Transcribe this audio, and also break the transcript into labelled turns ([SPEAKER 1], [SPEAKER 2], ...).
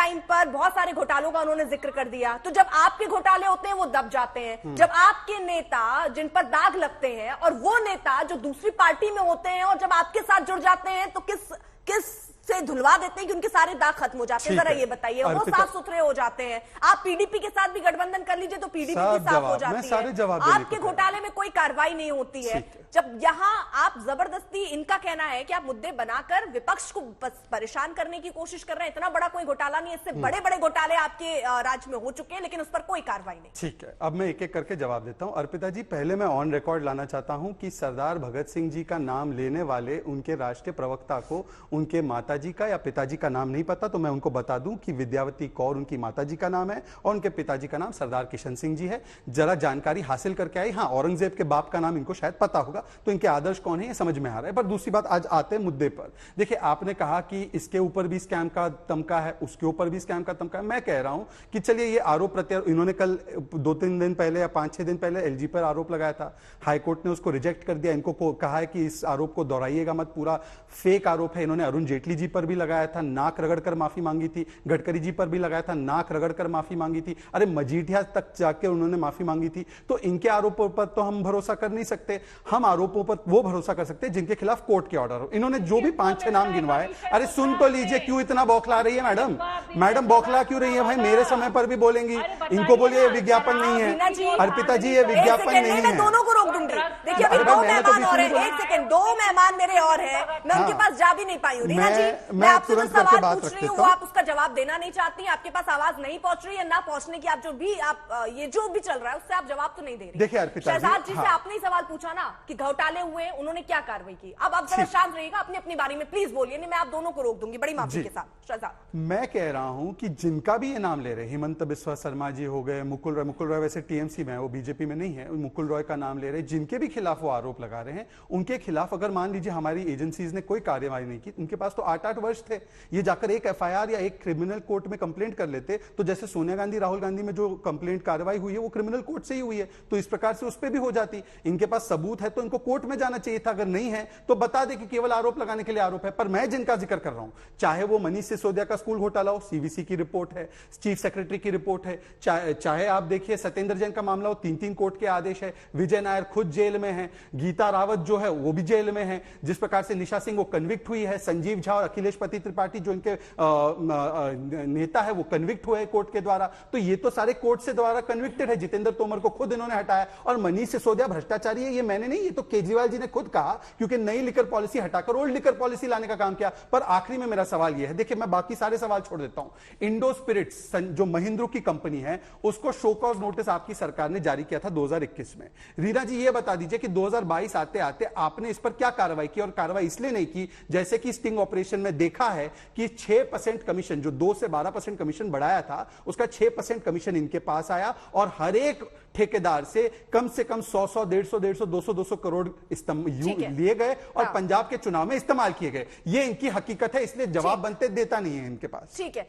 [SPEAKER 1] Time पर बहुत सारे घोटालों का उन्होंने जिक्र कर दिया। तो जब आपके घोटाले होते हैं वो दब जाते हैं, जब आपके नेता जिन पर दाग लगते हैं और वो नेता जो दूसरी पार्टी में होते हैं और जब आपके साथ जुड़ जाते हैं तो किस से धुलवा देते हैं कि उनके सारे दाग खत्म हो जाते हैं। जरा ये बताइए, वो साफ सुथरे हो जाते हैं। आप पीडीपी के साथ भी गठबंधन कर लीजिए तो पीडीपी भी साफ हो जाती है। आपके घोटाले में कोई कार्रवाई नहीं होती है। जब यहां आप जबरदस्ती, इनका कहना है कि आप मुद्दे बनाकर विपक्ष को परेशान करने की कोशिश कर रहे हैं। इतना बड़ा कोई घोटाला नहीं है, इससे बड़े बड़े घोटाले आपके राज्य में हो चुके हैं, लेकिन उस पर कोई कार्रवाई नहीं।
[SPEAKER 2] ठीक है, अब मैं एक एक करके जवाब देता हूं। अर्पिता जी, पहले मैं ऑन रिकॉर्ड लाना चाहता हूं कि सरदार भगत सिंह जी का नाम लेने वाले उनके राष्ट्रीय प्रवक्ता को उनके माताजी का या पिताजी का नाम नहीं पता, तो मैं उनको बता दूं कि विद्यावती कौर उनकी माताजी का नाम है और उनके पिताजी का नाम सरदार किशन सिंह जी है। जरा जानकारी हासिल करके आई। हाँ, औरंगजेब के बाप का नाम इनको शायद पता होगा, तो इनके आदर्श कौन है ये समझ में आ रहा है। पर दूसरी बात, आज आते मुद्दे पर। देखिए, आपने कहा कि इसके ऊपर भी स्कैम का तमका है, उसके ऊपर भी स्कैम का तमका है। मैं कह रहा हूं कि चलिए ये आरोप प्रत्यारोप, इन्होंने कल 2-3 दिन पहले या 5-6 दिन पहले एलजी पर आरोप लगाया था, हाईकोर्ट ने उसको रिजेक्ट कर दिया। इनको कहा है कि इस आरोप को दोहराइएगा मत, पूरा फेक आरोप है। इन्होंने अरुण जेटली जी पर भी लगाया था, नाक रगड़कर माफी मांगी थी। गडकरी जी पर भी लगाया था, नाक रगड़कर माफी मांगी थी। अरे मजीठिया तक जाके उन्होंने माफी मांगी थी। तो इनके आरोपों पर तो हम भरोसा कर नहीं सकते। हम आरोपों पर वो भरोसा कर सकते हैं जिनके खिलाफ कोर्ट के ऑर्डर हो। इन्होंने जो भी 5-6 नाम गिनवाए, अरे सुन तो लीजिए, क्यों इतना बौखला रही है मैडम? मैडम बौखला क्यों रही है भाई? मेरे समय पर भी बोलेंगी। इनको बोलिए विज्ञापन नहीं है। अर्पिता जी, ये विज्ञापन नहीं है।
[SPEAKER 1] मैं दोनों को रोक दूंगी। देखिए, अभी 2 मेहमान और हैं। 1 सेकंड, 2 मेहमान मेरे और हैं, मैं उनके पास जा भी नहीं पाई हूँ। रीना जी, मैं आपसे जो सवाल पूछ रही हूँ वो आप उसका जवाब देना नहीं चाहती, आपके पास आवाज नहीं पहुंच रही है, ना पहुंचने की आप ये जो भी चल रहा है उससे आप जवाब तो नहीं दे रही।
[SPEAKER 2] देखिए अर्पिता
[SPEAKER 1] शहजाद जी से आपने ही सवाल पूछा ना कि घोटाले हुए, उन्होंने क्या कार्रवाई की। अब आप जरा शांत रहिएगा, अपनी अपनी बारी में प्लीज बोलिए, नहीं मैं आप दोनों को रोक दूंगी बड़ी माफी के साथ। शहजाद,
[SPEAKER 2] मैं कह रहा हूं कि जिनका भी ये नाम ले रहे, हेमंत बिस्वा शर्मा जी हो गए, मुकुल रॉय वैसे टीएमसी में है, वो बीजेपी में नहीं है, मुकुल रॉय का नाम ले रहे, जिनके भी खिलाफ वो आरोप लगा रहे हैं, उनके खिलाफ अगर मान लीजिए हमारी एजेंसीज ने कोई कार्यवाही नहीं की, उनके पास तो 8-8 वर्ष थे, ये जाकर एक एफआईआर या एक क्रिमिनल कोर्ट में कंप्लेंट कर लेते। तो जैसे सोनिया गांधी राहुल गांधी में जो कंप्लेंट कार्रवाई हुई है वो क्रिमिनल कोर्ट से ही हुई है, तो इस प्रकार से उस पर भी हो जाती। इनके पास सबूत है तो इनको कोर्ट में जाना चाहिए था, अगर नहीं है तो बता दे कि केवल आरोप लगाने के लिए आरोप है। पर मैं जिनका जिक्र कर रहा हूं, चाहे वो मनीष सिसोदिया का स्कूल घोटाला हो, सीवीसी की रिपोर्ट है, चीफ सेक्रेटरी की रिपोर्ट है, चाहे आप देखिए सत्येंद्र जैन का मामला हो, 3-3 कोर्ट के आदेश है, विजय नायर खुद जेल में है, गीता रावत जो है वो भी जेल में है, जिस प्रकार से निशा सिंह वो कन्विक्ट हुई है, संजीव झा और अखिलेश पति त्रिपाठी जो इनके नेता है वो कन्विक्ट हुए कोर्ट के द्वारा। तो ये तो सारे कोर्ट से द्वारा कन्विक्टेड है। जितेंद्र तोमर को खुद इन्होंने हटाया। और मनीष सिसोदिया भ्रष्टाचारी है, ये मैंने नहीं, ये तो केजरीवाल जी ने खुद कहा, क्योंकि नई लिकर पॉलिसी हटाकर ओल्ड लिकर पॉलिसी लाने का काम किया। पर आखिरी में मेरा सवाल यह है, देखिए मैं बाकी सारे सवाल छोड़ देता हूं। इंडो स्पिरिट्स जो महिंद्रो की कंपनी है, उसको शो कॉज नोटिस आपकी सरकार ने जारी किया था 2021 में। रीना जी ये बता दीजिए कि 2022 आते आते आपने इस पर क्या कार्रवाई की? और कार्रवाई इसलिए नहीं की, जैसे कि स्टिंग ऑपरेशन में देखा है कि 6% कमीशन, जो 2 से 12% कमीशन बढ़ाया था, उसका 6% कमीशन इनके पास आया और हर एक ठेकेदार से कम 100, 150, 200 करोड़ लिए गए और पंजाब के चुनाव में इस्तेमाल किए गए। ये इनकी हकीकत है, इसलिए जवाब बनते देता नहीं है इनके पास।
[SPEAKER 1] ठीक है।